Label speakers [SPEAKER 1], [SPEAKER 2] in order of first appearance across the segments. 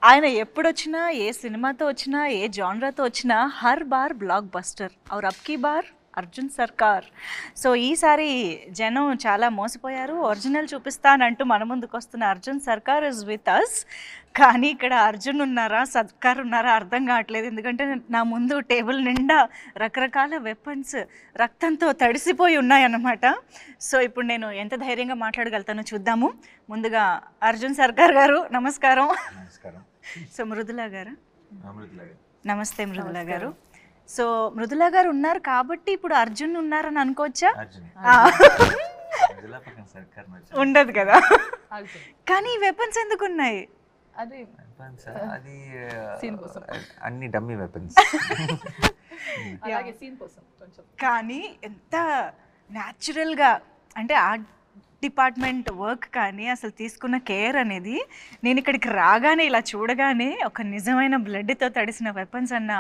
[SPEAKER 1] ఆయన ఎప్పుడొచ్చినా, ఏ సినిమాతో వచ్చినా, ఏ జానరాతో వచ్చినా హర్ బార్ బ్లాక్ బస్టర్. ఔర్ అబ్ కీ బార్ అర్జున్ సర్కార్. సో ఈసారి జనం చాలా మోసపోయారు. ఒరిజినల్ చూపిస్తానంటూ మన ముందుకు వస్తున్న అర్జున్ సర్కార్ ఇస్ విత్ అస్. కానీ ఇక్కడ అర్జున్ ఉన్నారా, సర్కార్ ఉన్నారా అర్థం కావట్లేదు. ఎందుకంటే నా ముందు టేబుల్ నిండా రకరకాల వెపన్స్ రక్తంతో తడిసిపోయి ఉన్నాయన్నమాట. సో ఇప్పుడు నేను ఎంత ధైర్యంగా మాట్లాడగలుగుతానో చూద్దాము. ముందుగా అర్జున్ సర్కార్ గారు నమస్కారం. సో మృదులా గారు నమస్తే. మృదులా గారు, సో మృదులా గారు ఉన్నారు కాబట్టి ఇప్పుడు అర్జున్ ఉన్నారని అనుకోవచ్చా? ఉండదు కదా. కానీ ఈ వెపన్స్ ఎందుకు ఉన్నాయి?
[SPEAKER 2] అది అన్ని డమ్మీ వెపన్స్.
[SPEAKER 1] కానీ ఎంత న్యాచురల్గా అంటే ఆర్ట్ డిపార్ట్మెంట్ వర్క్ కానీ అసలు తీసుకున్న కేర్ అనేది, నేను ఇక్కడికి రాగానే ఇలా చూడగానే ఒక నిజమైన బ్లడ్తో తడిసిన వెపన్స్ అన్న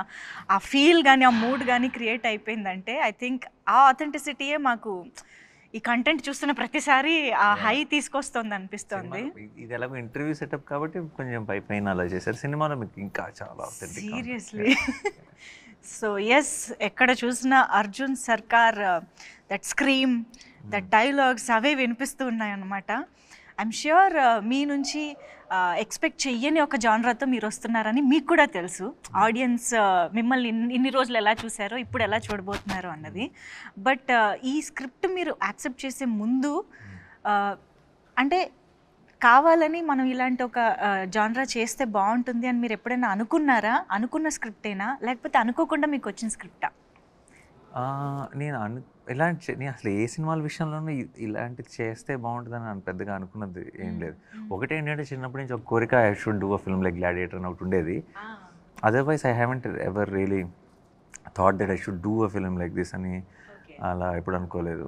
[SPEAKER 1] ఆ ఫీల్ కానీ ఆ మూడ్ కానీ క్రియేట్ అయిపోయిందంటే ఐ థింక్ ఆ ఆథెంటిసిటీయే మాకు ఈ కంటెంట్ చూస్తున్న ప్రతిసారి ఆ హై తీసుకొస్తుంది అనిపిస్తుంది.
[SPEAKER 2] ఇది ఎలాగో ఇంటర్వ్యూ సెటప్ కాబట్టి కొంచెం పైన అలా చేశారు. సినిమాలో మీకు ఇంకా చాలా
[SPEAKER 1] సీరియస్లీ. సో ఎస్, ఎక్కడ చూసినా అర్జున్ సర్కార్ దట్ స్క్రీమ్, దట్ డైలాగ్స్ అవే వినిపిస్తూ ఉన్నాయి అన్నమాట. ఐఎమ్ ష్యూర్ మీ నుంచి ఎక్స్పెక్ట్ చెయ్యని ఒక జానరాతో మీరు వస్తున్నారని మీకు కూడా తెలుసు. ఆడియన్స్ మిమ్మల్ని ఇన్ని రోజులు ఎలా చూసారో ఇప్పుడు ఎలా చూడబోతున్నారో అన్నది. బట్ ఈ స్క్రిప్ట్ మీరు యాక్సెప్ట్ చేసే ముందు అంటే కావాలని మనం ఇలాంటి ఒక జానరా చేస్తే బాగుంటుంది అని మీరు ఎప్పుడైనా అనుకున్నారా? అనుకున్న స్క్రిప్టేనా లేకపోతే అనుకోకుండా మీకు వచ్చిన స్క్రిప్టా?
[SPEAKER 2] నేను నేను అసలు ఏ సినిమాల విషయంలోనూ ఇలాంటిది చేస్తే బాగుంటుందని నేను పెద్దగా అనుకున్నది ఏం లేదు. ఒకటి ఏంటంటే చిన్నప్పటి నుంచి ఒక కోరిక, I should do a film like gladiator అని ఒకటి ఉండేది. Otherwise I haven't ever really thought that I should do a film like this అని అలా ఎప్పుడు అనుకోలేదు.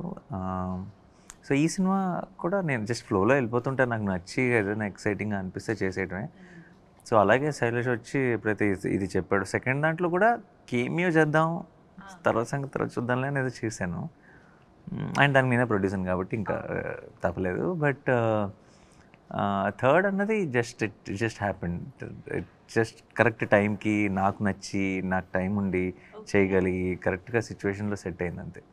[SPEAKER 2] సో ఈ సినిమా కూడా నేను జస్ట్ ఫ్లోలో వెళ్ళిపోతుంటే నాకు నచ్చి ఏదైనా ఎక్సైటింగ్గా అనిపిస్తే చేసేయటమే. సో అలాగే శైలేష్ వచ్చి ప్రతి ఇది చెప్పాడు. సెకండ్ దాంట్లో కూడా కేమియో చేద్దాం, తర్వాత సంగతి తర్వాత చూద్దాంలే అనేది చేశాను. అండ్ దానికి నేనే ప్రొడ్యూసర్ కాబట్టి ఇంకా తప్పలేదు. బట్ థర్డ్ అన్నది జస్ట్ హ్యాపెన్. జస్ట్ కరెక్ట్ టైంకి నాకు నచ్చి నాకు టైం ఉండి చేయగలిగి కరెక్ట్గా సిచ్యువేషన్లో సెట్ అయింది అంతే.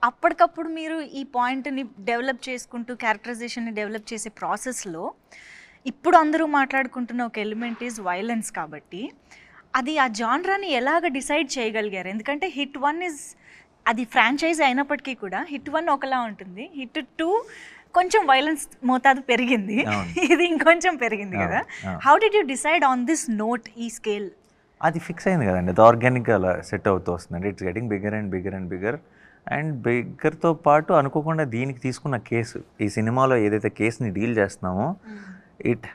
[SPEAKER 1] అప్పటికప్పుడు మీరు ఈ పాయింట్ని డెవలప్ చేసుకుంటూ క్యారెక్టరైజేషన్ని డెవలప్ చేసే ప్రాసెస్లో ఇప్పుడు అందరూ మాట్లాడుకుంటున్న ఒక ఎలిమెంట్ ఈజ్ వైలెన్స్. కాబట్టి అది ఆ జానరాని ఎలాగ డిసైడ్ చేయగలిగారు? ఎందుకంటే హిట్ 1 ఇస్ అది ఫ్రాంచైజీ అయినప్పటికీ కూడా హిట్ 1 ఒకలా ఉంటుంది, హిట్ 2 కొంచెం వైలెన్స్ మోతాదు పెరిగింది, ఇది ఇంకొంచెం పెరిగింది కదా. How did you decide on this note, ఈ స్కేల్?
[SPEAKER 2] అది ఫిక్స్ అయింది కదండి, అది ఆర్గానిక్గా అలా సెట్ అవుతూ వస్తుందండి. It's getting bigger and bigger and bigger. And బిగ్గర్తో పాటు అనుకోకుండా దీనికి తీసుకున్న కేసు, ఈ సినిమాలో ఏదైతే కేసుని డీల్ చేస్తున్నామో it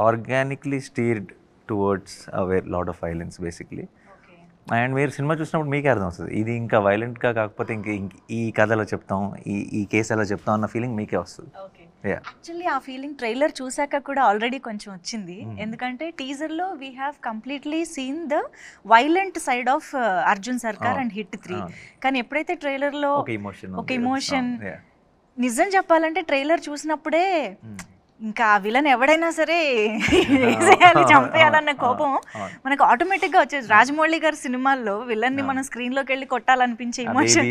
[SPEAKER 2] organically steered towards lot of violence basically. And మీరు సినిమా చూసినప్పుడు మీకే అర్థం వస్తుంది ఇది ఇంకా వైలెంట్గా కాకపోతే ఈ కథ ఎలా చెప్తాం, ఈ కేసు ఎలా చెప్తాం అన్న ఫీలింగ్ మీకే వస్తుంది.
[SPEAKER 1] యాక్చువల్లీ ఆ ఫీలింగ్ ట్రైలర్ చూసాక కూడా ఆల్రెడీ కొంచెం వచ్చింది. ఎందుకంటే టీజర్లో we have completely seen the violent side of Arjun Sarkar and hit 3. కానీ ఎప్పుడైతే ట్రైలర్లో ఒక ఇమోషన్, నిజం చెప్పాలంటే ట్రైలర్ చూసినప్పుడే ఇంకా ఆ విలన్ ఎవడైనా సరే వేసేయాలి, చంపేయాలన్న కోపం మనకు ఆటోమేటిక్గా వచ్చేది. రాజమౌళి గారి సినిమాల్లో విలన్ని మనం స్క్రీన్లోకి వెళ్ళి కొట్టాలనిపించే ఇమోషన్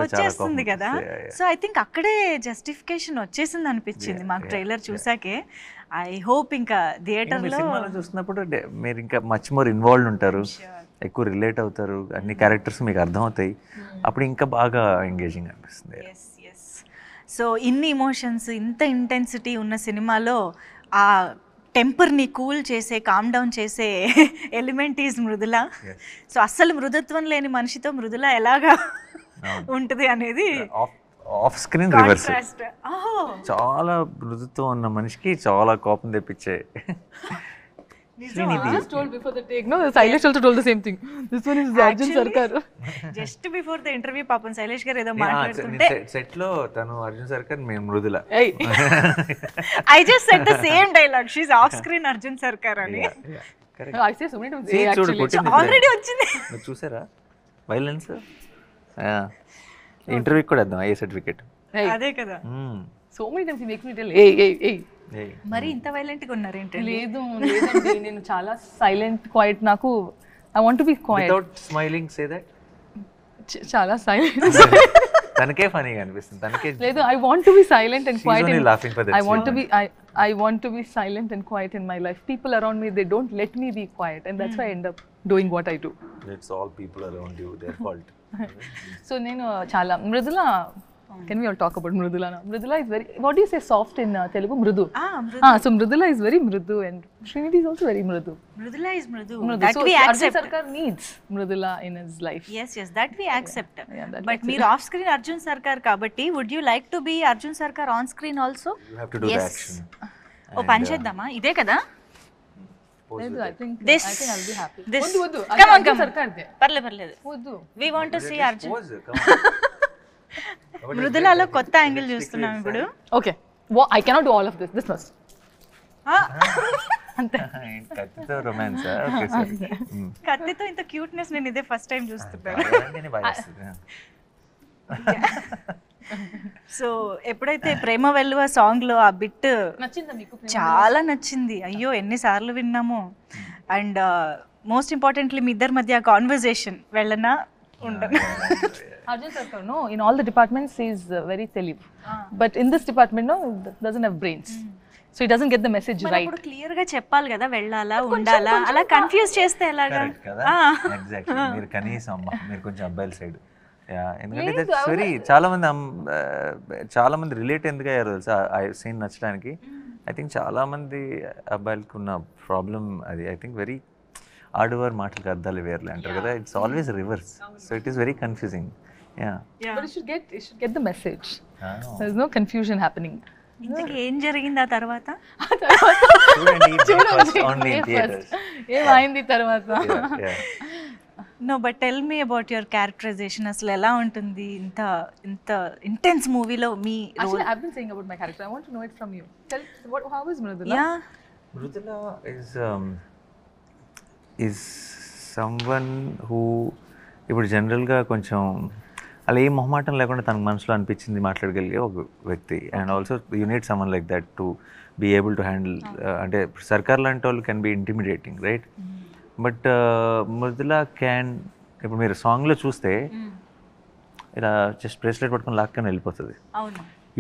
[SPEAKER 1] వచ్చేస్తుంది కదా. సో ఐ థింక్ అక్కడే జస్టిఫికేషన్ వచ్చేసింది అనిపించింది మాకు ట్రైలర్ చూసాకే. ఐ హోప్ ఇంకా థియేటర్లో
[SPEAKER 2] చూసినప్పుడు మీరు ఇంకా మచ్ మోర్ ఇన్వాల్వ్ ఉంటారు, ఎక్కువ రిలేట్ అవుతారు, అన్ని క్యారెక్టర్స్ మీకు అర్థమవుతాయి, అప్పుడు ఇంకా బాగా ఎంగేజింగ్ అనిపిస్తుంది.
[SPEAKER 1] సో ఇన్ని ఇమోషన్స్, ఇంత ఇంటెన్సిటీ ఉన్న సినిమాలో ఆ టెంపర్ని కూల్ చేసే, కామ్ డౌన్ చేసే ఎలిమెంట్ ఈజ్ మృదుల. సో అస్సలు మృదుత్వం లేని మనిషితో మృదుల ఎలాగా ఉంటుంది అనేది
[SPEAKER 2] ఆఫ్ స్క్రీన్ రివర్స్. చాలా మృదుత్వం ఉన్న మనిషికి చాలా కోపం తెప్పించే.
[SPEAKER 3] Just told before the take, no, Sailesh also told the same thing. This one is Arjun Sarkar.
[SPEAKER 1] Just before the interview, పాపం శైలేష్ గారు ఏదో మాట్లాడుతుంటే
[SPEAKER 2] సెట్ లో తను అర్జున్ సర్కార్, మేము Mrudula.
[SPEAKER 1] I just said the same dialogue. She's off screen Arjun Sarkar అని.
[SPEAKER 3] I say so many times. Actually,
[SPEAKER 1] already వచ్చింది.
[SPEAKER 2] చూసారా వైలెన్స్? ఇంటర్వ్యూ కూడా ఇద్దాం, ఏ సర్టిఫికేట్.
[SPEAKER 1] అదే కదా.
[SPEAKER 3] So many times he makes me tell, hey.
[SPEAKER 1] మరి ఇంత వైలెంట్గా ఉన్నారేంటి?
[SPEAKER 3] లేదు లేదండి, నేను చాలా సైలెంట్ క్వైట్. నాకు I want to be quiet.
[SPEAKER 2] Without smiling say that.
[SPEAKER 3] చాలా సైలెంట్.
[SPEAKER 2] తనకే ఫనీగా అనిపిస్తుంది, తనకే.
[SPEAKER 3] లేదు, I want to be silent and quiet.
[SPEAKER 2] I
[SPEAKER 3] want to be silent and quiet in my life. People around me, they don't let me be quiet, and that's why I end up doing what I do.
[SPEAKER 2] It's all people around you, their fault.
[SPEAKER 3] So నేను చాలా Mrudula. Can we all talk about Mridula now? Mridula is very, what do you say, soft in Telugu? Mridu. So Mridula is very mridu and Srinidhi is also very mridu.
[SPEAKER 1] Mridula is mridu.
[SPEAKER 3] Mridu.
[SPEAKER 1] That
[SPEAKER 3] So
[SPEAKER 1] we
[SPEAKER 3] Arjun
[SPEAKER 1] accept.
[SPEAKER 3] Sarkar needs Mridula in his life.
[SPEAKER 1] Yes, that we accept.
[SPEAKER 3] that
[SPEAKER 1] But మీరు off screen Arjun Sarkar కాబట్టి would you like to be Arjun Sarkar on screen also?
[SPEAKER 2] You have to do the
[SPEAKER 1] Yes.
[SPEAKER 2] action.
[SPEAKER 1] ఓ పని చేద్దామా? ఇదే కదా?
[SPEAKER 3] లేదు, I think
[SPEAKER 1] This.
[SPEAKER 3] I'll be happy.
[SPEAKER 1] This.
[SPEAKER 3] వద్దు
[SPEAKER 1] Come on,
[SPEAKER 3] Arjun
[SPEAKER 1] come on.
[SPEAKER 3] Sarkar they.
[SPEAKER 1] పర్లేదు.
[SPEAKER 3] వద్దు.
[SPEAKER 1] We want to see Arjun.
[SPEAKER 2] Pose, come on.
[SPEAKER 1] మృదులలో కొత్త యాంగిల్ చూస్తున్నాం ఇప్పుడు.
[SPEAKER 3] Okay. Well, I cannot do all of this. This must. అంతే.
[SPEAKER 2] కత్తితో romance. Okay సరే.
[SPEAKER 1] కత్తితో ఇంత క్యూట్నెస్ నేను ఇదే ఫస్ట్ టైం చూస్తున్నాను. సో ఎప్పుడైతే ప్రేమ వెల్లువ సాంగ్ లో ఆ బిట్
[SPEAKER 3] నచ్చిందా మీకు?
[SPEAKER 1] చాలా నచ్చింది. అయ్యో ఎన్నిసార్లు విన్నాము. అండ్ మోస్ట్ ఇంపార్టెంట్లీ మీ ఇద్దరి మధ్య కాన్వర్జేషన్ వెళ్ళనా ఉండను.
[SPEAKER 3] Arjun Sarkar, no, in all the departments he is very telib. But in this department, no, doesn't have brains. So he doesn't get the message right.
[SPEAKER 1] ఇప్పుడు క్లియర్ గా చెప్పాలి కదా, వెళ్ళాలా ఉండాలా, అలా కన్ఫ్యూజ్ చేస్తే ఎలాగా?
[SPEAKER 2] ఎగ్జాక్ట్లీ. మీరు కనీసం అమ్మ మీరు కొంచెం అబ్బాయిల సైడ్. ఎందుకంటే దట్స్ వెరీ చాలా మంది రిలేట్ ఎందుకు అయ్యారు తెలుసా ఆ సీన్ నచ్చడానికి. ఐ థింక్ చాలా మంది అబ్బాయిలకు ఉన్న ప్రాబ్లం అది. ఐ థింక్ వెరీ ఆడవారు మాటలకు అర్థాలు వేర్లే అంటారు కదా. It's always reverse. So it is very confusing.
[SPEAKER 3] But you should get the message. There's no confusion happening.
[SPEAKER 1] ఇంతకీ ఏం జరిగింది ఆ తర్వాత?
[SPEAKER 3] ఏమైంది తర్వాత?
[SPEAKER 1] No but tell me about your characterization. అసలు ఎలా ఉంటుంది ఇంత ఇంటెన్స్ మూవీలో మీ?
[SPEAKER 3] Actually, I've been saying about my character. I want to know it from you. How is Mridula?
[SPEAKER 1] Yeah.
[SPEAKER 2] Mridula is someone who ఇప్పుడు జనరల్గా కొంచెం అలా ఏ మొహమాటం లేకుండా తన మనసులో అనిపించింది మాట్లాడగలిగే ఒక వ్యక్తి. And also you need someone like that to be able to handle. అంటే సర్కార్ లాంటి వాళ్ళు can be intimidating, right? But Mridula can. ఇప్పుడు మీరు సాంగ్లో చూస్తే ఇలా జస్ట్ బ్రేస్లెట్ పట్టుకొని లాక్కొని వెళ్ళిపోతుంది.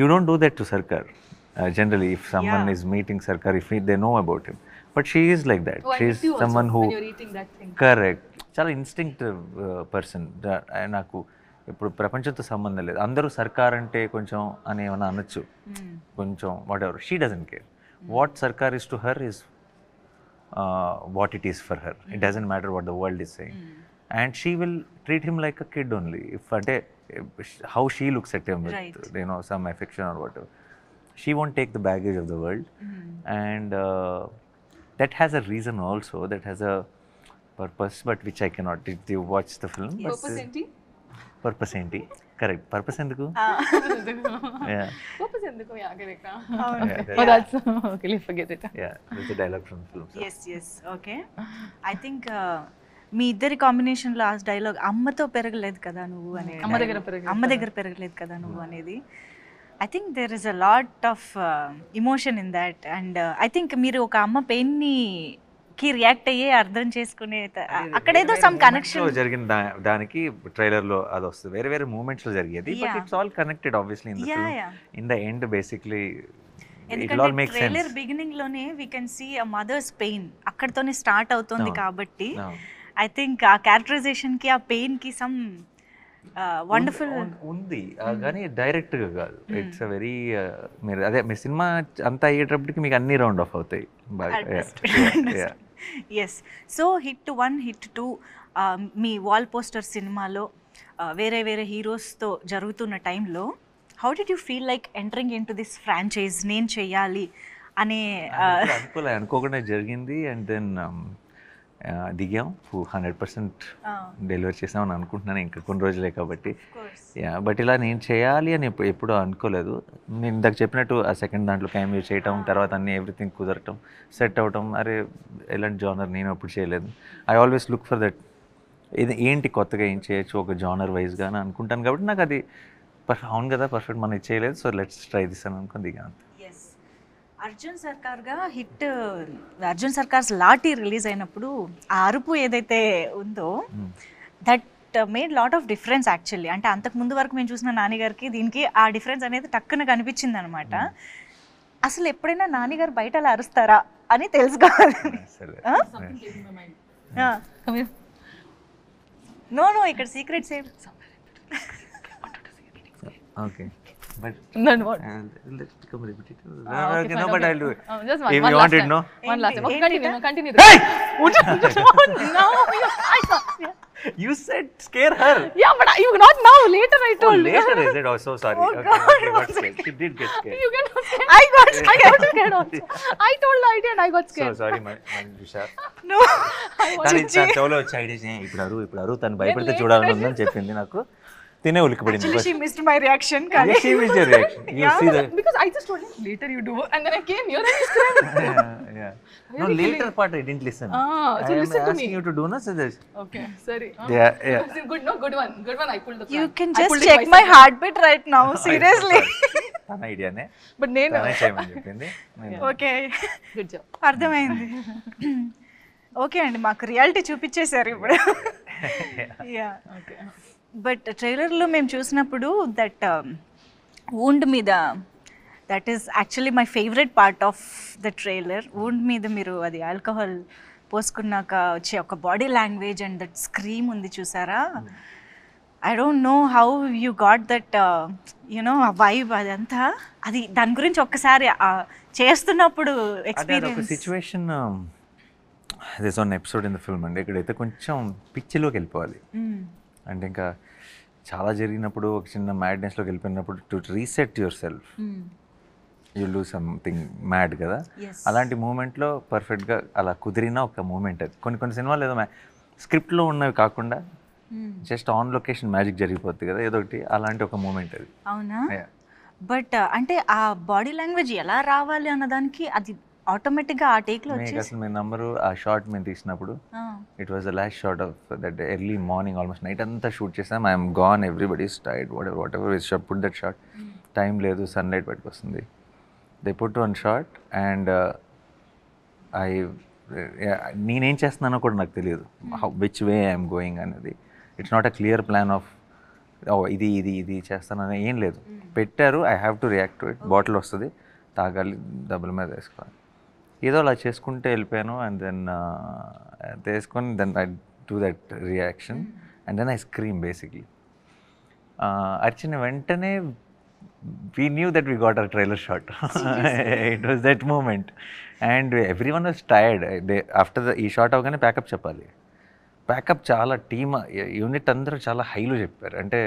[SPEAKER 2] You don't do that to Sarkar generally. If someone is meeting Sarkar, if they know about him. But she is like that. She is someone who correct, చాలా instinctive person. నాకు ఇప్పుడు ప్రపంచంతో సంబంధం లేదు, అందరూ సర్కార్ అంటే కొంచెం అని ఏమైనా అనొచ్చు, కొంచెం whatever. She doesn't care. What Sarkar is to her is what it is for her. It doesn't matter what the world is saying. And she will treat him like a kid only. If అంటే how she looks at him with some affection or whatever. She won't take the baggage of the world. And that has a reason also, that has a purpose, but which I cannot. Did you watch the film?
[SPEAKER 3] Purpose enti?
[SPEAKER 2] Purpose enti? Correct. Purpose enduku? Yeah.
[SPEAKER 3] Purpose enduku? Yeah, correct.
[SPEAKER 2] Yeah,
[SPEAKER 3] Oh, that's okay. Let's forget it.
[SPEAKER 2] Yeah, that's a dialogue from the film. So.
[SPEAKER 1] Yes. Okay. I think మీ ఇద్దరి combination last dialogue, అమ్మతో పెరగలేదు కదా నువ్వు అనేది. అమ్మ దగ్గర పెరగలేదు కదా నువ్వు అనేది. I think there is a lot of emotion in that. And I think మీరు ఒక అమ్మ పెయిన్కి రియాక్ట్ అయ్యే అర్థం చేసుకునే అక్కడేదో సమ్ కనెక్షన్
[SPEAKER 2] జరిగిన దానికి ట్రైలర్లో అది వస్తుంది. వేరే వేరే మూమెంట్స్లో జరిగేది, but it's all connected obviously in the film. In the end basically
[SPEAKER 1] ఎందుకంటే ట్రైలర్ బిగినింగ్ లోనే we can see a mother's pain అక్కడతోనే స్టార్ట్ అవుతుంది. కాబట్టి ఐ థింక్ ఆ క్యారెక్టరైజేషన్ కి, ఆ పెయిన్ కి సమ్ వండర్ఫుల్
[SPEAKER 2] ఉంది, కానీ డైరెక్ట్గా కాదు. ఇట్స్ అ వెరీ మీరు అదే మీ సినిమా అంతా అయ్యేటప్పటికి మీకు అన్ని రౌండ్ ఆఫ్ అవుతాయి బాగా.
[SPEAKER 1] ఎస్. సో హిట్ 1, హిట్ 2 మీ వాల్ పోస్టర్ సినిమాలో వేరే వేరే హీరోస్తో జరుగుతున్న టైంలో how did you feel like entering in to this franchise? నేను చెయ్యాలి అనే
[SPEAKER 2] అనుకోకుండా జరిగింది. అండ్ దెన్ దిగాం, 100% డెలివరీ చేసామని అనుకుంటున్నాను. ఇంకా కొన్ని రోజులే కాబట్టి. బట్ ఇలా నేను చేయాలి అని ఎప్పుడూ అనుకోలేదు. నేను ఇందాక చెప్పినట్టు ఆ సెకండ్ దాంట్లో క్యామియో చేయటం, తర్వాత అన్నీ ఎవ్రీథింగ్ కుదరటం, సెట్ అవటం, అరే ఎలాంటి జానర్ నేను అప్పుడు చేయలేదు. I always look for that. ఇది ఏంటి కొత్తగా ఏం చేయొచ్చు ఒక జానర్ వైజ్గా అని అనుకుంటాను. కాబట్టి నాకు అది అవును కదా పర్ఫెక్ట్ మనం ఇది చేయలేదు, సో లెట్స్ ట్రై దిస్ అని అనుకుని దిగాను.
[SPEAKER 1] అర్జున్ సర్కార్గా హిట్ అర్జున్ సర్కార్స్ లాఠీ రిలీజ్ అయినప్పుడు ఆ అరుపు ఏదైతే ఉందో that made lot of difference actually. అంటే అంతకు ముందు వరకు మేము చూసిన నాని గారికి దీనికి ఆ డిఫరెన్స్ అనేది టక్కున కనిపించింది అనమాట. అసలు ఎప్పుడైనా నాని గారు బయట అలా అరుస్తారా అని తెలుసుకోవాలి. నో నో ఇక్కడ సీక్రెట్స్ ఏం.
[SPEAKER 2] Okay. But
[SPEAKER 3] Then what?
[SPEAKER 2] let's become repetitive.
[SPEAKER 3] Okay,
[SPEAKER 2] Okay,
[SPEAKER 3] fine,
[SPEAKER 2] no, but
[SPEAKER 3] okay.
[SPEAKER 2] I'll do it.
[SPEAKER 3] Just
[SPEAKER 2] If
[SPEAKER 3] one
[SPEAKER 2] you
[SPEAKER 3] last
[SPEAKER 2] want it,
[SPEAKER 3] time.
[SPEAKER 2] no?
[SPEAKER 3] One last time. Okay,
[SPEAKER 1] Hey!
[SPEAKER 3] continue.
[SPEAKER 2] Hey!
[SPEAKER 3] No, I can't.
[SPEAKER 2] You said scare her.
[SPEAKER 3] Yeah, but you not now. Later I
[SPEAKER 2] Oh,
[SPEAKER 3] told.
[SPEAKER 2] later is it? Oh, so sorry.
[SPEAKER 1] Oh,
[SPEAKER 2] Okay,
[SPEAKER 1] God,
[SPEAKER 2] okay, got scared. She did get scared.
[SPEAKER 3] You get scared. I got scared also. I told the idea and I got
[SPEAKER 2] So
[SPEAKER 3] scared.
[SPEAKER 2] sorry, my Vishal.
[SPEAKER 1] No
[SPEAKER 2] తన చెవులో వచ్చి idea ఇప్పుడు అరువు తను భయపడితే చూడాలని ఉందని చెప్పింది నాకు. తినే ఉలికిపడింది.
[SPEAKER 1] Actually she missed my reaction కానీ
[SPEAKER 2] Yes, she missed your reaction. You see the
[SPEAKER 3] Because I just told him later you do, and then I came here and you screamed.
[SPEAKER 2] yeah. No, later part I didn't listen.
[SPEAKER 3] Ah, so
[SPEAKER 2] I am
[SPEAKER 3] listen to
[SPEAKER 2] asking
[SPEAKER 3] me.
[SPEAKER 2] you to do no, so this.
[SPEAKER 3] Okay, sorry.
[SPEAKER 2] Yeah.
[SPEAKER 3] Good, no, good one. I pulled the plan.
[SPEAKER 1] You can
[SPEAKER 3] I
[SPEAKER 1] just
[SPEAKER 3] pulled it
[SPEAKER 1] check
[SPEAKER 3] myself.
[SPEAKER 1] My heart beat right now seriously.
[SPEAKER 2] తన ఐడియానే
[SPEAKER 3] But నేను.
[SPEAKER 2] తనే చేయమని చెప్పింది.
[SPEAKER 1] Okay
[SPEAKER 3] Good job.
[SPEAKER 1] అర్థమైంది. Okay అండి, మాకు reality చూపించేశారు ఇప్పుడు. Yeah
[SPEAKER 3] Okay.
[SPEAKER 1] బట్ ట్రైలర్లో మేము చూసినప్పుడు దట్ వూండ్ మీద that is actually my favourite part of the trailer. Wound మీద మీరు అది ఆల్కహాల్ పోసుకున్నాక వచ్చే ఒక body language and that scream ఉంది చూసారా. I don't know how you got that you know ఆ వైబ్ అదంతా. అది దాని గురించి ఒక్కసారి చేస్తున్నప్పుడు
[SPEAKER 2] అదే ఒక
[SPEAKER 1] experience.
[SPEAKER 2] Situation this one episode in the film అండి. ఇక్కడైతే కొంచెం పిచ్చిలోకి వెళ్ళిపోవాలి. అంటే ఇంకా చాలా జరిగినప్పుడు ఒక చిన్న మ్యాడ్నెస్లోకి వెళ్ళిపోయినప్పుడు to reset your self you do something mad కదా. అలాంటి మూమెంట్లో పర్ఫెక్ట్గా అలా కుదిరిన ఒక మూమెంట్ అది. కొన్ని సినిమాలు ఏదో స్క్రిప్ట్లో ఉన్నవి కాకుండా జస్ట్ ఆన్ లొకేషన్ మ్యాజిక్ జరిగిపోతుంది కదా ఏదో ఒకటి, అలాంటి ఒక మూమెంట్ అది.
[SPEAKER 1] అవునా? బట్ అంటే ఆ బాడీ లాంగ్వేజ్ ఎలా రావాలి అన్నదానికి అది ఆటోమేటిక్గా ఆ టేక్లో వచ్చేసి
[SPEAKER 2] అసలు మీ నంబరు ఆ షార్ట్ మేము తీసినప్పుడు it was the last short of that early morning almost night అంతా షూట్ చేసాం. I'm gone, everybody is tired, what ever is shot put that short. Time లేదు, సన్లైట్ బయటకు వస్తుంది. They put one short and నేనేం చేస్తున్నానో కూడా నాకు తెలియదు, విచ్ వే ఐఎమ్ గోయింగ్ అనేది. It's not a clear plan of ఇది ఇది ఇది చేస్తానని ఏం లేదు. పెట్టారు, I have to react to it. Bottle వస్తుంది, తాగాలి, డబ్బుల మీద వేసుకోవాలి, ఏదో అలా చేసుకుంటే వెళ్ళిపోయాను. అండ్ దెన్ వేసుకొని then I do that reaction and then I scream basically. అర్చిన వెంటనే we knew that we got our trailer shot. It was that moment and everyone was tired. After the ఈ షాట్ అవగానే pack up చెప్పాలి. Pack up చాలా team unit అందరూ చాలా హైలో చెప్పారు. అంటే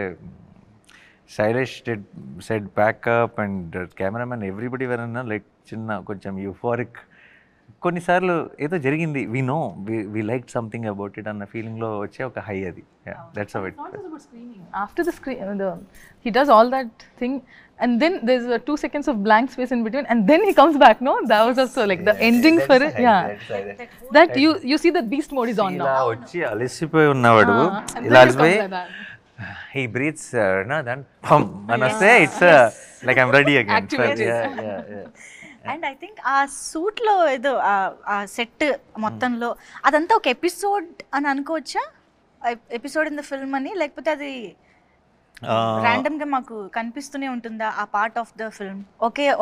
[SPEAKER 2] Shailesh said pack up and cameramen everybody వరన్నా లైక్ చిన్న కొంచెం యూఫోరిక్. కొన్నిసార్లు ఏదో జరిగింది, we know we like something about it అన్న ఫీలింగ్లో వచ్చే ఒక హై అది. That's how it.
[SPEAKER 3] After the screen, he does all that thing, and then there's 2 seconds of blank space in between, and then he comes back. No, that was also like the ending for it. Yeah, that you see that beast mode is on now.
[SPEAKER 2] ఇలా వచ్చి అలసిపోయి ఉన్నవాడు
[SPEAKER 3] And
[SPEAKER 2] ఇలా
[SPEAKER 3] then it comes
[SPEAKER 2] అలసిపోయి
[SPEAKER 3] like that.
[SPEAKER 2] he breathes then pum manase it's like I'm ready again.
[SPEAKER 3] Activated.
[SPEAKER 2] Yeah.
[SPEAKER 1] And I think ఆ సూట్లో ఏదో ఆ set మొత్తంలో అదంతా ఒక ఎపిసోడ్ అని అనుకోవచ్చా? ఎపిసోడ్ ఇన్ ద ఫిల్మ్ అని, లేకపోతే అది ర్యాండమ్గా మాకు కనిపిస్తూనే ఉంటుందా ఆ పార్ట్ ఆఫ్ ద ఫిల్మ్?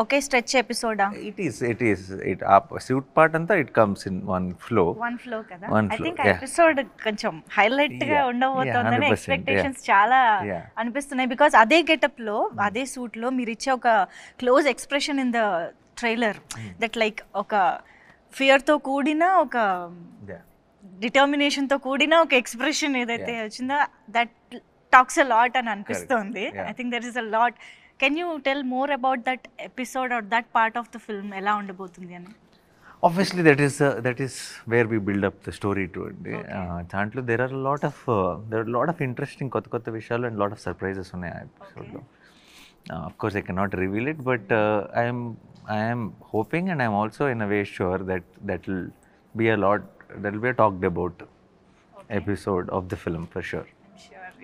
[SPEAKER 1] ఒకే స్ట్రెచ్ ఎపిసోడా?
[SPEAKER 2] it is ఆ సూట్ పార్ట్ అంతా it comes in one flow
[SPEAKER 1] కదా.
[SPEAKER 2] One
[SPEAKER 1] ఐ
[SPEAKER 2] flow,
[SPEAKER 1] థింక్ ఆ
[SPEAKER 2] yeah.
[SPEAKER 1] ఎపిసోడ్ కొంచెం హైలైట్ గా
[SPEAKER 2] Yeah,
[SPEAKER 1] ఉండబోతోందని
[SPEAKER 2] 100%,
[SPEAKER 1] ఎక్స్పెక్టేషన్స్ చాలా
[SPEAKER 2] Yeah.
[SPEAKER 1] అనిపిస్తున్నాయి. బికాస్ అదే గెటప్ లో అదే సూట్ లో మీరు ఇచ్చే ఒక close expression in the trailer that like ఒక ఫియర్ తో కూడిన ఒక డిటర్మినేషన్ తో కూడిన ఒక ఎక్స్ప్రెషన్ ఏదైతే వచ్చిందో దట్ టాక్స్ అ లాట్ అని అనిపిస్తుంది. I think there is a lot. Can you tell more about that episode or that part of the film ఎలా ఉండబోతుంది అని?
[SPEAKER 2] obviously that is where we build up the story to it. దాంట్లో there are a lot of interesting కొత్త విషయాలు and lot of surprises ఉన్నాయి ఆ ఎపిసోడ్లో. Of course I cannot reveal it, but I am hoping and I am also in a way sure that will be a talked about episode of the film for sure.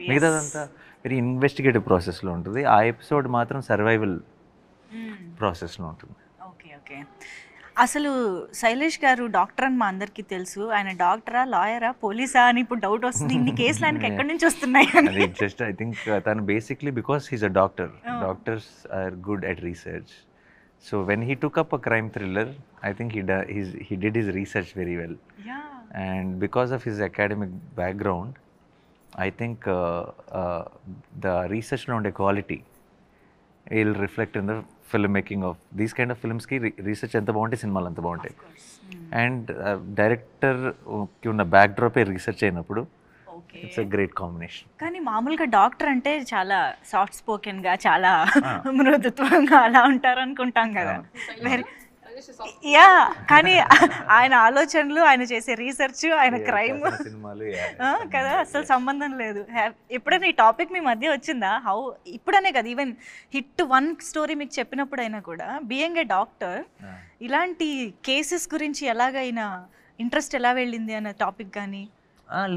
[SPEAKER 2] మిగతాదంతా very investigative ప్రాసెస్లో ఉంటుంది. ఆ episode మాత్రం survival ప్రాసెస్లో ఉంటుంది.
[SPEAKER 1] Okay okay. అసలు శైలేష్ గారు doctor అని మా అందరికీ తెలుసు. ఆయన డాక్టరా, లాయరా, పోలీసా అని ఇప్పుడు డౌట్ వస్తుంది. ఇన్ని కేసులు ఆయనకి ఎక్కడి నుంచి వస్తున్నాయి అని.
[SPEAKER 2] అది జస్ట్ ఐ థింక్ తను basically because he's a doctor. Doctors are good at research. So when he took up a crime thriller, I think he did his research very well.
[SPEAKER 1] Yeah.
[SPEAKER 2] And because of his academic background, I think the research around quality will reflect in the filmmaking of these kind of films ki research anta bagunte cinemalu anta baguntayi. And director ki unna backdrop e research ayinappudu it's a great combination.
[SPEAKER 1] కానీ మామూలుగా doctor అంటే చాలా soft స్పోకెన్గా, చాలా మృదుత్వంగా అలా ఉంటారు అనుకుంటాం కదా. Very yeah, కానీ ఆయన ఆలోచనలు, ఆయన చేసే రీసెర్చ్, ఆయన క్రైమ్
[SPEAKER 2] సినిమాలు
[SPEAKER 1] కదా అసలు సంబంధం లేదు. ఎప్పుడైనా ఈ టాపిక్ మీ మధ్య వచ్చిందా? హౌ ఇప్పుడనే కదా, ఈవెన్ హిట్ 1 స్టోరీ మీకు చెప్పినప్పుడు అయినా కూడా బీయింగ్ ఏ డాక్టర్ ఇలాంటి కేసెస్ గురించి ఎలాగైనా ఇంట్రెస్ట్ ఎలా వెళ్ళింది అనే టాపిక్ కానీ?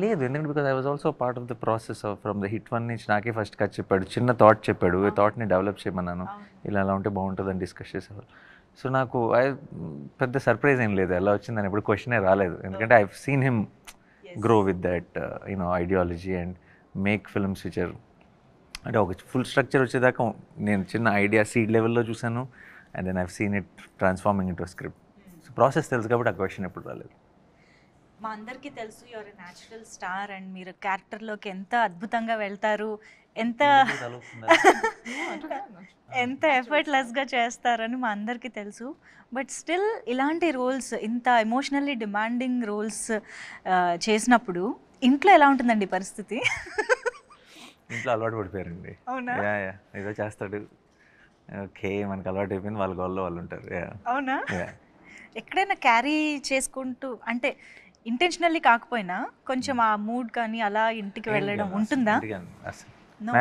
[SPEAKER 2] లేదు, ఎందుకంటే because I was also part of the process from the hit 1 నుంచి నాకే ఫస్ట్ కథ చెప్పాడు, చిన్న థాట్ చెప్పాడు, ఈ థాట్ని డెవలప్ చేయమన్నాను, ఇలా ఎలా ఉంటే బాగుంటుందని డిస్కస్ చేసేవాళ్ళు. సో నాకు పెద్ద సర్ప్రైజ్ ఏం లేదు ఎలా వచ్చిందని, ఎప్పుడు క్వశ్చనే రాలేదు, ఎందుకంటే I seen him grow with that ideology and make films which are అంటే ఒక ఫుల్ స్ట్రక్చర్ వచ్చేదాకా నేను చిన్న ఐడియా సీడ్ లెవెల్లో చూసాను, and then I seen it transforming into script. So process తెలుసు కాబట్టి ఆ క్వశ్చన్ ఎప్పుడు రాలేదు.
[SPEAKER 1] మా అందరికీ తెలుసు your a natural star and మీరు క్యారెక్టర్లోకి ఎంత అద్భుతంగా వెళ్తారు, ఎంత ఎఫర్ట్లెస్గా చేస్తారని మా అందరికీ తెలుసు. బట్ స్టిల్ ఇలాంటి రోల్స్, ఇంత ఎమోషనల్లీ డిమాండింగ్ రోల్స్ చేసినప్పుడు ఇంట్లో ఎలా ఉంటుందండి పరిస్థితి?
[SPEAKER 2] ఇంట్లో అలవాటు పడిపోయారండి.
[SPEAKER 1] అవునా?
[SPEAKER 2] ఏదో చేస్తాడు, ఓకే మనకు అలవాటు అయిపోయింది, వాళ్ళ గోల్లో వాళ్ళు ఉంటారు.
[SPEAKER 1] అవునా? ఎక్కడైనా క్యారీ చేసుకుంటూ, అంటే ఇంటెన్షనల్లీ కాకపోయినా కొంచెం ఆ మూడ్ కానీ అలా ఇంటికి వెళ్ళడం ఉంటుందా?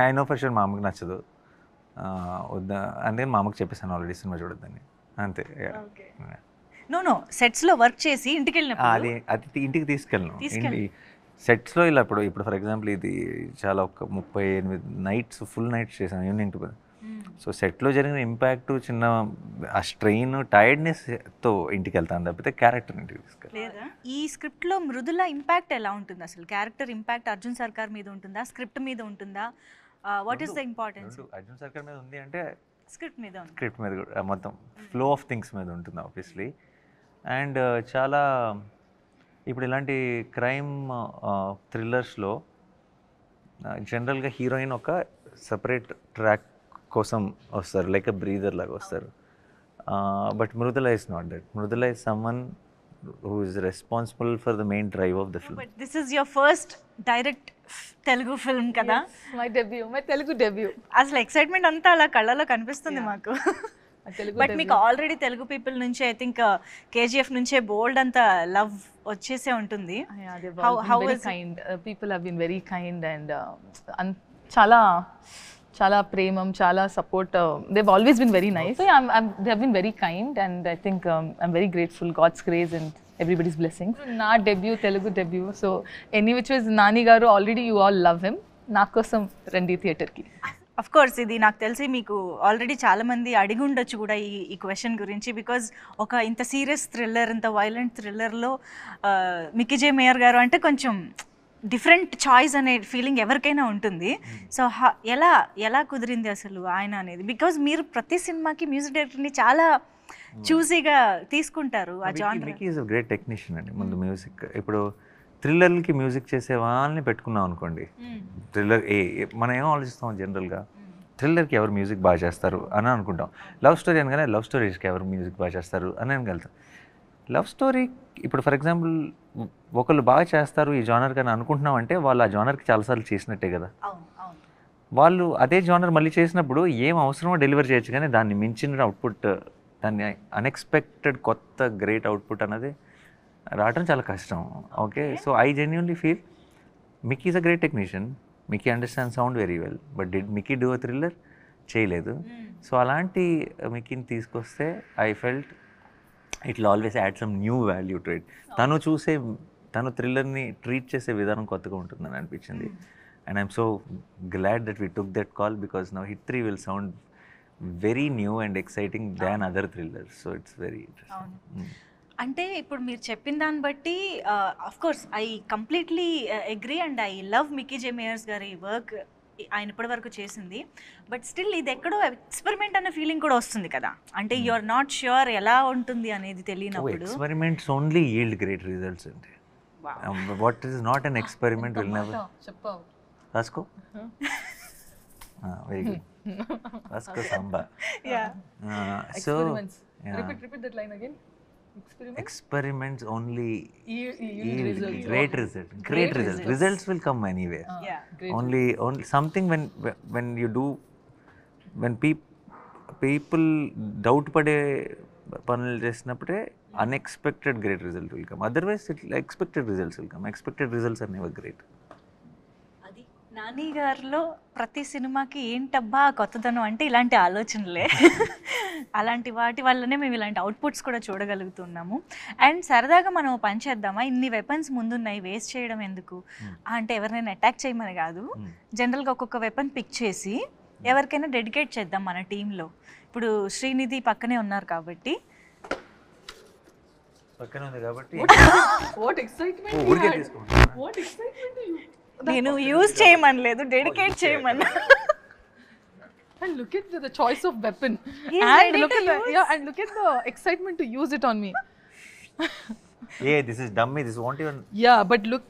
[SPEAKER 2] ఐ నో ఫర్ షూర్ మా అమ్మకి నచ్చదు, వద్దా అంటే మా అమ్మకి చెప్పేసాను ఆల్రెడీ సినిమా చూడొద్దని, అంతే.
[SPEAKER 1] నో సెట్స్లో వర్క్ చేసి ఇంటికి వెళ్ళినప్పుడు
[SPEAKER 2] అది ఇంటికి తీసుకెళ్ళను. సెట్స్లో ఇలా ఇప్పుడు ఫర్ ఎగ్జాంపుల్ ఇది చాలా ఒక 38 నైట్స్ ఫుల్ నైట్స్ చేశాను ఈవినింగ్ టు. సో సెట్లో జరిగిన ఇంపాక్ట్, చిన్న ఆ స్ట్రెయిన్, టైర్డ్నెస్తో ఇంటికి వెళ్తాను తప్పితే క్యారెక్టర్ ఇంటికి తీసుకెళ్ళి.
[SPEAKER 1] ఈ స్క్రిప్ట్లో మృదుల ఇంపాక్ట్ ఎలా ఉంటుంది అసలు? క్యారెక్టర్ ఇంపాక్ట్ అర్జున్ సర్కార్ మీద ఉంటుందా, స్క్రిప్ట్ మీద ఉంటుందా? What is the importance?
[SPEAKER 2] Arjun సర్కార్ మీద ఉంది అంటే
[SPEAKER 1] స్క్రిప్ట్ మీద
[SPEAKER 2] కూడా మొత్తం ఫ్లో ఆఫ్ థింగ్స్ మీద ఉంటుంది ఆబ్వియస్లీ. అండ్ చాలా ఇప్పుడు ఇలాంటి క్రైమ్ థ్రిల్లర్స్లో జనరల్గా హీరోయిన్ ఒక సపరేట్ ట్రాక్ కోసం వస్తారు, లైక్ అ బ్రీదర్ లాగా వస్తారు. But Mridula is not that. Mridula is someone who is responsible for the main drive of the film.
[SPEAKER 1] But this is your first direct Telugu film కదా?
[SPEAKER 3] My Telugu debut.
[SPEAKER 1] అసలు excitement అంతా అలా కళ్ళలో కనిపిస్తుంది మాకు. బట్ మీకు ఆల్రెడీ తెలుగు పీపుల్ నుంచి ఐ థింక్ కేజీఎఫ్ నుంచే బోల్డ్ అంత లవ్ వచ్చేసే ఉంటుంది.
[SPEAKER 3] People have been very kind and చాలా చాలా ప్రేమం, చాలా support. they've always been very nice. So yeah, they have been very kind and I think I'm very grateful. God's grace and everybody's blessings. నా debut, తెలుగు debut. So any which was Nani garu, already you all love him. నా కోసం రండి థియేటర్కి.
[SPEAKER 1] Of course ఇది నాకు తెలిసి మీకు ఆల్రెడీ చాలామంది అడిగి ఉండొచ్చు కూడా ఈ క్వశ్చన్ గురించి. బికాజ్ ఒక ఇంత సీరియస్ థ్రిల్లర్, ఇంత వైలెంట్ థ్రిల్లర్లో మిక్కీ జే మేయర్ గారు అంటే కొంచెం డిఫరెంట్ చాయిస్ అనే ఫీలింగ్ ఎవరికైనా ఉంటుంది. సో ఎలా కుదిరింది అసలు ఆయన అనేది? బికాజ్ మీరు ప్రతి సినిమాకి మ్యూజిక్ డైరెక్టర్ని చాలా చూసీగా తీసుకుంటారు. ఆ genre.
[SPEAKER 2] Mickey is a great technician అండి. ముందు మ్యూజిక్, ఇప్పుడు థ్రిల్లర్కి మ్యూజిక్ చేసే వాళ్ళని పెట్టుకున్నాం అనుకోండి, థ్రిల్లర్ మనం ఏం ఆలోచిస్తాం జనరల్గా, థ్రిల్లర్కి ఎవరు మ్యూజిక్ బాగా చేస్తారు అని అనుకుంటాం. లవ్ స్టోరీ అనగానే లవ్ స్టోరీస్కి ఎవరు మ్యూజిక్ బాగా చేస్తారు అని అనగలుగుతాం. లవ్ స్టోరీ ఇప్పుడు ఫర్ ఎగ్జాంపుల్ ఒకళ్ళు బాగా చేస్తారు ఈ జానర్ కానీ అనుకుంటున్నాం అంటే వాళ్ళు ఆ జానర్కి చాలాసార్లు చేసినట్టే కదా. వాళ్ళు అదే జానర్ మళ్ళీ చేసినప్పుడు ఏం అవసరమో డెలివర్ చేయొచ్చు, కానీ దాన్ని మించిన అవుట్పుట్, దాన్ని అన్ఎక్స్పెక్టెడ్ కొత్త గ్రేట్ అవుట్పుట్ అనేది రావడం చాలా కష్టం. Okay, so I genuinely feel Mickey is a great technician. Mickey understand sound very well, but did Mickey do a thriller? చేయలేదు. సో అలాంటి మిక్కీని తీసుకొస్తే I felt it will always add some new value to it. తను థ్రిల్లర్ని treat చేసే విధానం కొత్తగా ఉంటుందని అనిపించింది. And I'm so glad that we took that call because now hit 3 will sound very new and exciting than other thrillers. So it's very interesting.
[SPEAKER 1] అంటే ఇప్పుడు మీరు చెప్పిన దాన్ని బట్టి of course I completely agree and I love Mickey J Meyer గారి work, ఆయన ఇప్పటి వరకు చేసింది. బట్ స్టిల్ ఇది ఎక్కడో ఎక్స్పెరిమెంట్ అనే ఫీలింగ్ కూడా వస్తుంది కదా, అంటే యు ఆర్ నాట్ ష్యూర్ ఎలా ఉంటుంది అనేది తెలియనప్పుడు.
[SPEAKER 2] Experiments only yield great results అండి. What is not an experiment will never.
[SPEAKER 3] చెప్పావు
[SPEAKER 2] రాసుకో. Very good. రాసుకో Samba. So
[SPEAKER 3] repeat that line again.
[SPEAKER 2] experiments only
[SPEAKER 3] yield
[SPEAKER 2] great results. Results will come anywhere. Only something when you do, when people doubt పడే పనులు చేసినప్పుడే unexpected great result will come. Otherwise expected results will come. Expected results are never great.
[SPEAKER 1] అది నాని గారిలో ప్రతి సినిమాకి ఏంటబ్బా కొత్తదనం అంటే ఇలాంటి ఆలోచనలే. అలాంటి వాటి వల్లనే మేము ఇలాంటి అవుట్పుట్స్ కూడా చూడగలుగుతున్నాము. అండ్ సరదాగా మనం పని చేద్దామా, ఇన్ని వెపన్స్ ముందున్నాయి వేస్ట్ చేయడం ఎందుకు అంటే ఎవరినైనా అటాక్ చేయమని కాదు, జనరల్గా ఒక్కొక్క వెపన్ పిక్ చేసి ఎవరికైనా డెడికేట్ చేద్దాం మన టీంలో. ఇప్పుడు శ్రీనిధి పక్కనే ఉన్నారు కాబట్టి
[SPEAKER 2] పక్కన ఉంది కాబట్టి
[SPEAKER 3] what excitement you
[SPEAKER 2] ఊరికే
[SPEAKER 3] had.
[SPEAKER 2] తీసుకుంటా.
[SPEAKER 3] What excitement you.
[SPEAKER 1] నేను యూజ్ చేయమనలేదు, డెడికేట్ చేయమన్నా.
[SPEAKER 3] And look at the choice of weapon.
[SPEAKER 1] He's
[SPEAKER 3] And
[SPEAKER 1] ready
[SPEAKER 3] look
[SPEAKER 1] to
[SPEAKER 3] at the
[SPEAKER 1] use.
[SPEAKER 3] yeah, and look at the excitement to use it on me.
[SPEAKER 2] Yeah, this is dummy. This won't even.
[SPEAKER 3] Yeah, but look.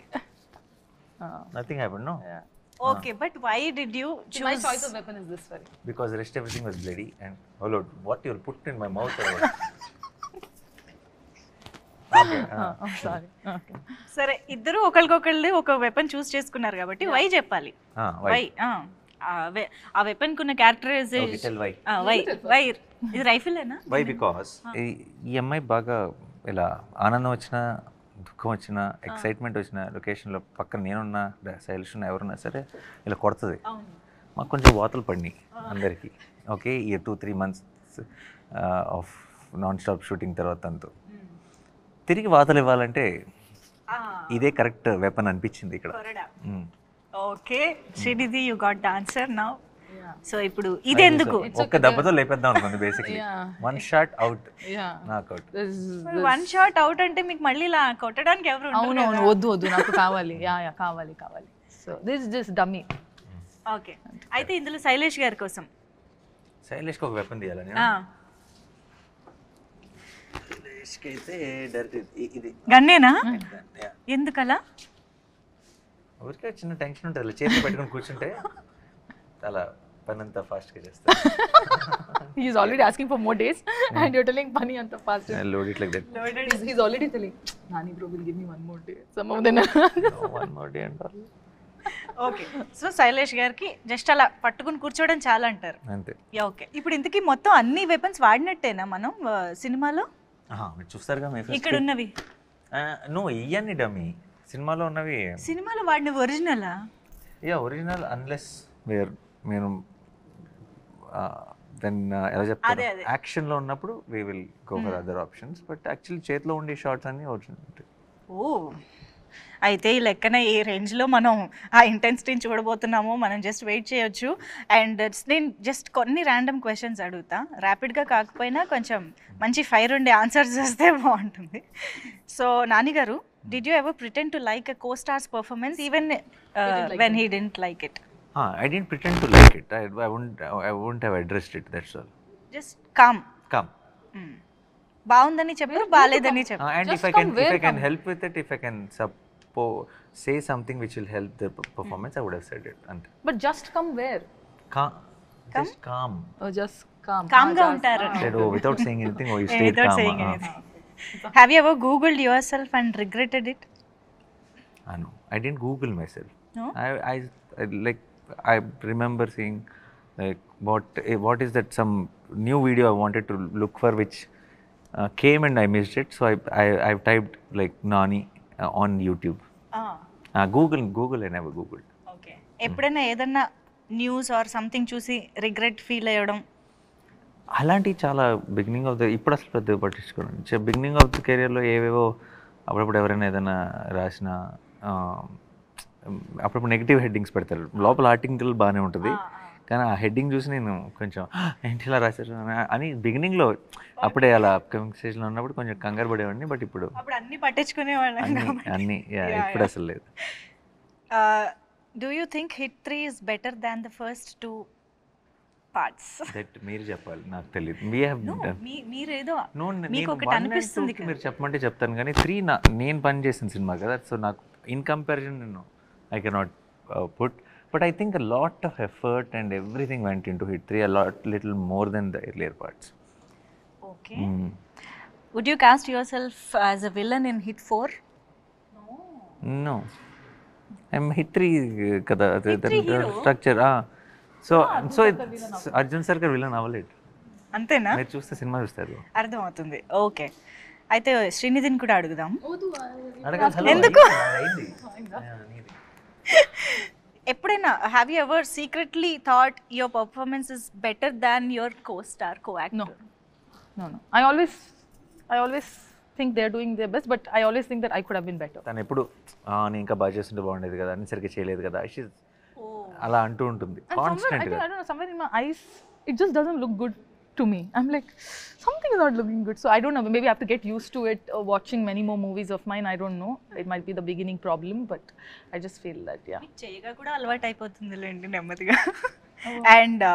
[SPEAKER 2] Nothing happened, no?
[SPEAKER 3] Yeah.
[SPEAKER 1] Okay, but why did you
[SPEAKER 3] So my
[SPEAKER 1] choose?
[SPEAKER 3] choice of weapon is this very.
[SPEAKER 2] Because the rest everything was bloody and oh Lord, what you'll put in my mouth or what? Okay.
[SPEAKER 3] I'm sorry. Okay.
[SPEAKER 1] సరే, ఇద్దరు ఒకరికొకళ్ళు ఒక weapon చూస్ చేసుకున్నారు కాబట్టి why చెప్పాలి.
[SPEAKER 2] Why?
[SPEAKER 1] Why ఆ weapon కున్న characterization.
[SPEAKER 2] Okay, tell why.
[SPEAKER 1] Why ఇది రైఫిలేనా?
[SPEAKER 2] Why? Because ఈ అమ్మాయి బాగా ఇలా ఆనందం వచ్చినా దుఃఖం వచ్చినా ఎక్సైట్మెంట్ వచ్చిన లొకేషన్లో పక్కన నేనున్నా శైలిష్ ఉన్నా ఎవరున్నా సరే ఇలా కొడుతుంది. మాకు కొంచెం వాతలు పడినాయి అందరికీ. ఓకే, ఈ 2-3 months of non stop shooting తర్వాత అంతా తిరిగి వాతలు ఇవ్వాలంటే ఇదే కరెక్ట్ వెపన్ అనిపించింది ఇక్కడ.
[SPEAKER 1] Okay Srinidhi, you got the answer now. So ఇప్పుడు ఇది ఎందుకు?
[SPEAKER 2] ఒక్క దెబ్బతో లేపేద్దాం అనుకుంది basically. One shot out,
[SPEAKER 3] Yeah.
[SPEAKER 2] Knockout.
[SPEAKER 1] One shot out అంటే మీకు మళ్ళీ ఇలా కొట్టడానికి ఎవరు ఉండరు
[SPEAKER 3] అవును
[SPEAKER 1] కదా?
[SPEAKER 3] వద్దు నాకు కావాలి. యా కావాలి. So this just dummy.
[SPEAKER 1] Okay, అయితే ఇందులో శైలేష్ గారి కోసం
[SPEAKER 2] శైలేష్కి ఒక వెపన్ తీయాలని. శైలేష్కి అయితే డైరెక్ట్ ఇది
[SPEAKER 1] గన్నేనా? ఎందుకలా?
[SPEAKER 2] ఊరికే చిన్న టెన్షన్ ఉంటుంది, అలా చేతి పెట్టుకుని కూర్చుంటే అలా పని అంతా ఫాస్ట్గా చేస్తాను.
[SPEAKER 3] He is already asking for more days and you're telling Pani anta fast.
[SPEAKER 2] Load it like that.
[SPEAKER 3] He's already telling, Nani bro will give me one more day. Some of them.
[SPEAKER 2] No, one more day అంటారు.
[SPEAKER 1] Okay, so Shailesh గారికి just అలా పట్టుకుని కూర్చోవడం చాలా అంటారు.
[SPEAKER 2] అంతే.
[SPEAKER 1] Okay, ఇప్పుడు ఇంతకీ మొత్తం అన్ని వెపన్స్ వాడినట్టేనా మనం సినిమాలో?
[SPEAKER 2] మీరు చూస్తారుగా మీ
[SPEAKER 1] ఇక్కడ ఉన్నవి
[SPEAKER 2] నో ఇవన్నీ డమ్మీ. సినిమాలో ఉన్నవి
[SPEAKER 1] సినిమాలో వాడినవి ఒరిజినలా?
[SPEAKER 2] ఒరిజినల్ అన్లెస్ మీరు దెన్ ఎలా చెప్తారు, యాక్షన్లో ఉన్నప్పుడు we will go for other options. But actually చేతిలో ఉండే షార్ట్స్ అన్నీ ఒరిజినల్.
[SPEAKER 1] ఓ, అయితే ఈ లెక్కన ఏ రేంజ్లో మనం ఆ ఇంటెన్సిటీని చూడబోతున్నామో మనం జస్ట్ వెయిట్ చేయొచ్చు. అండ్ నేను జస్ట్ కొన్ని ర్యాండమ్ క్వశ్చన్స్ అడుగుతా, ర్యాపిడ్గా కాకపోయినా కొంచెం మంచి ఫైర్ ఉండే ఆన్సర్స్ వస్తే బాగుంటుంది. So Nani garu, did you ever pretend to like a co-star's performance even when he didn't like it?
[SPEAKER 2] I didn't pretend to like it. I wouldn't have addressed it. That's all.
[SPEAKER 1] Just com.
[SPEAKER 2] Come.
[SPEAKER 1] బాగుందని చెప్పారు, బాలేదని చెప్పారు.
[SPEAKER 2] And if I can help with it, if I can say something which will help the performance, I would have said it. And
[SPEAKER 3] But just come where?
[SPEAKER 2] just calm.
[SPEAKER 3] Oh, just calm.
[SPEAKER 1] కామ్గా ఉంటారు.
[SPEAKER 2] Said, without saying anything, you stayed
[SPEAKER 1] Without
[SPEAKER 2] calm.
[SPEAKER 1] saying anything. Have you ever Googled yourself and regretted it?
[SPEAKER 2] No, I didn't Google myself.
[SPEAKER 1] No?
[SPEAKER 2] I remember seeing like what is that some new video I wanted to look for which came and I missed it, so I've typed like Nani on YouTube. Google I never Googled.
[SPEAKER 1] Okay, ఎప్పుడైనా ఏదన్నా news or something చూసి regret feel అయ్యడం?
[SPEAKER 2] అలాంటివి చాలా beginning of the, ఇప్పుడు అసలు పెద్దగా పట్టించుకోండి. Beginning of the కెరియర్లో ఏవేవో అప్పుడప్పుడు ఎవరైనా ఏదైనా రాసిన అప్పుడప్పుడు నెగిటివ్ హెడ్డింగ్స్ పెడతారు, లోపల ఆర్టికల్ బాగానే ఉంటుంది కానీ ఆ హెడ్డింగ్ చూసి నేను కొంచెం ఏంటి ఇలా రాశారు అని బిగినింగ్లో అప్పుడే అలా అప్కమింగ్ స్టేజ్లో ఉన్నప్పుడు కొంచెం కంగారు పడేవాడిని. బట్ ఇప్పుడు
[SPEAKER 1] అప్పుడు అన్ని పట్టించుకునేవాళ్ళం
[SPEAKER 2] అన్నీ ఇప్పుడు అసలు లేదు.
[SPEAKER 1] Do you think hit 3 is better than the first 2 parts?
[SPEAKER 2] That మీరు చెప్పాలి, నాకు తెలియదు. వీ హ్యావ్
[SPEAKER 1] మీరేదో
[SPEAKER 2] నో,
[SPEAKER 1] మీకు ఒకటి అనిపిస్తుంది
[SPEAKER 2] మీరు చెప్పమంటే చెప్తాను, కానీ 3 నేను పని చేసిన సినిమా కదా. సో నాకు ఇన్ కంపారిజన్ నేను I cannot put, but I think a lot of effort and everything went into HIT 3, a little more than the earlier parts.
[SPEAKER 1] Okay. Would you cast yourself as a villain in HIT 4?
[SPEAKER 2] No, I'm HIT 3 కదా structure. So Arjun సర్కార్ villain అవ్వలేదు.
[SPEAKER 1] అంతేనా?
[SPEAKER 2] మీరు చూస్తే cinema చూస్తారు,
[SPEAKER 1] అర్థమవుతుంది. Okay, అయితే శ్రీనిధిని కూడా అడుగుదాం.
[SPEAKER 2] ఎందుకు
[SPEAKER 1] ఎప్పుడైనా have you ever secretly thought your performance is better than your co-star, co-actor?
[SPEAKER 3] No. I always think they're doing their best, but I always think that I could have been better.
[SPEAKER 2] తను ఎప్పుడు నేను ఇంకా బాగా చేస్తుంటే బాగుండేది కదా, అన్ని సరిగ్గా చేయలేదు కదా, అలా అంటూ ఉంటుంది కాన్స్టెంట్ గా.
[SPEAKER 3] I don't know, somewhere in my eyes it just doesn't look good to me. I'm like, something is not looking good. So I don't know, maybe I have to get used to it, watching many more movies of mine. I don't know, it might be the beginning problem, but I just feel that
[SPEAKER 1] చేయగా కూడా అలవాటు అయిపోతుందిలేండి నెమ్మదిగా. And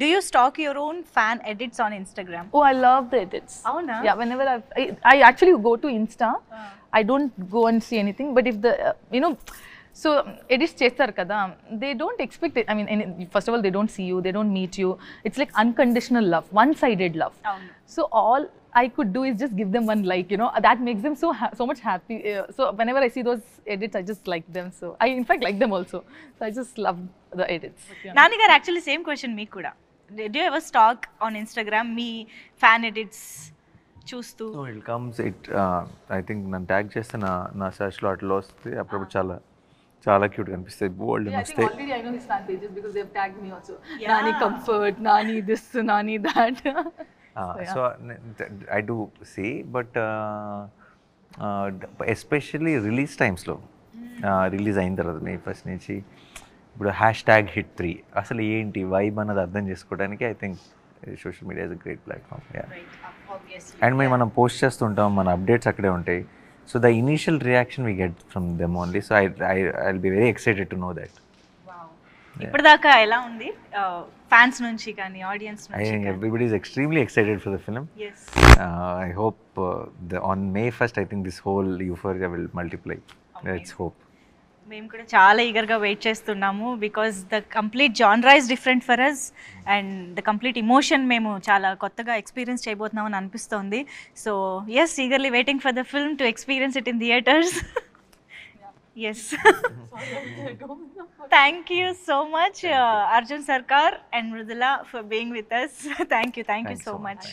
[SPEAKER 1] do you stalk your own fan edits on Instagram?
[SPEAKER 3] Oh, I love the edits.
[SPEAKER 1] Avuna?
[SPEAKER 3] Yeah, whenever I actually go to Insta, I don't go and see anything, but if the so edits chestar kada, they don't expect it. I mean, first of all, they don't see you, they don't meet you. It's like unconditional love, one-sided love. So all I could do is just give them one like, that makes them so much happy. So whenever I see those edits, I just like them. So I in fact like them also. So I just love the edits.
[SPEAKER 1] Nani garu, actually same question meeku kuda. Do you ever stalk on Instagram me fan edits చూస్తూ?
[SPEAKER 2] So it comes I think నన్ను tag చేస్తే నా సర్చ్లో అట్లా వస్తుంది. అప్పుడప్పుడు చాలా cute కనిపిస్తాయి, బోల్డ్ వస్తాయి.
[SPEAKER 3] Already I know his fan pages because they have tagged me also. Nani comfort, Nani this, Nani that.
[SPEAKER 2] So I do see, but especially release టైమ్స్లో, రిలీజ్ అయిన తర్వాత మే ఫస్ట్ నుంచి ఇప్పుడు #hit3 అసలు ఏంటి వైబ్ అన్నది అర్థం చేసుకోవడానికి I think social media is a great platform. And మనం పోస్ట్ చేస్తుంటాం, మన అప్డేట్స్ అక్కడే ఉంటాయి. So the initial reaction we get from them only. So I'll be very excited to know that.
[SPEAKER 1] ఇప్పటిదాకా ఎలా ఉంది ఫ్యాన్స్ నుంచి కానీ ఆడియన్స్
[SPEAKER 2] I
[SPEAKER 1] నుంచి?
[SPEAKER 2] think everybody is extremely excited for the film.
[SPEAKER 1] Yes.
[SPEAKER 2] I hope on May 1st, I think this whole euphoria will multiply. Let's hope.
[SPEAKER 1] మేము కూడా చాలా ఈగర్గా వెయిట్ చేస్తున్నాము, because the complete genre is different for us and the complete emotion మేము చాలా కొత్తగా experience చేయబోతున్నామని అనిపిస్తోంది. So yes, eagerly waiting for the film to experience it in theatres. Yes, thank you so much Arjun Sarkar and Mridula for being with us. Thank you so much.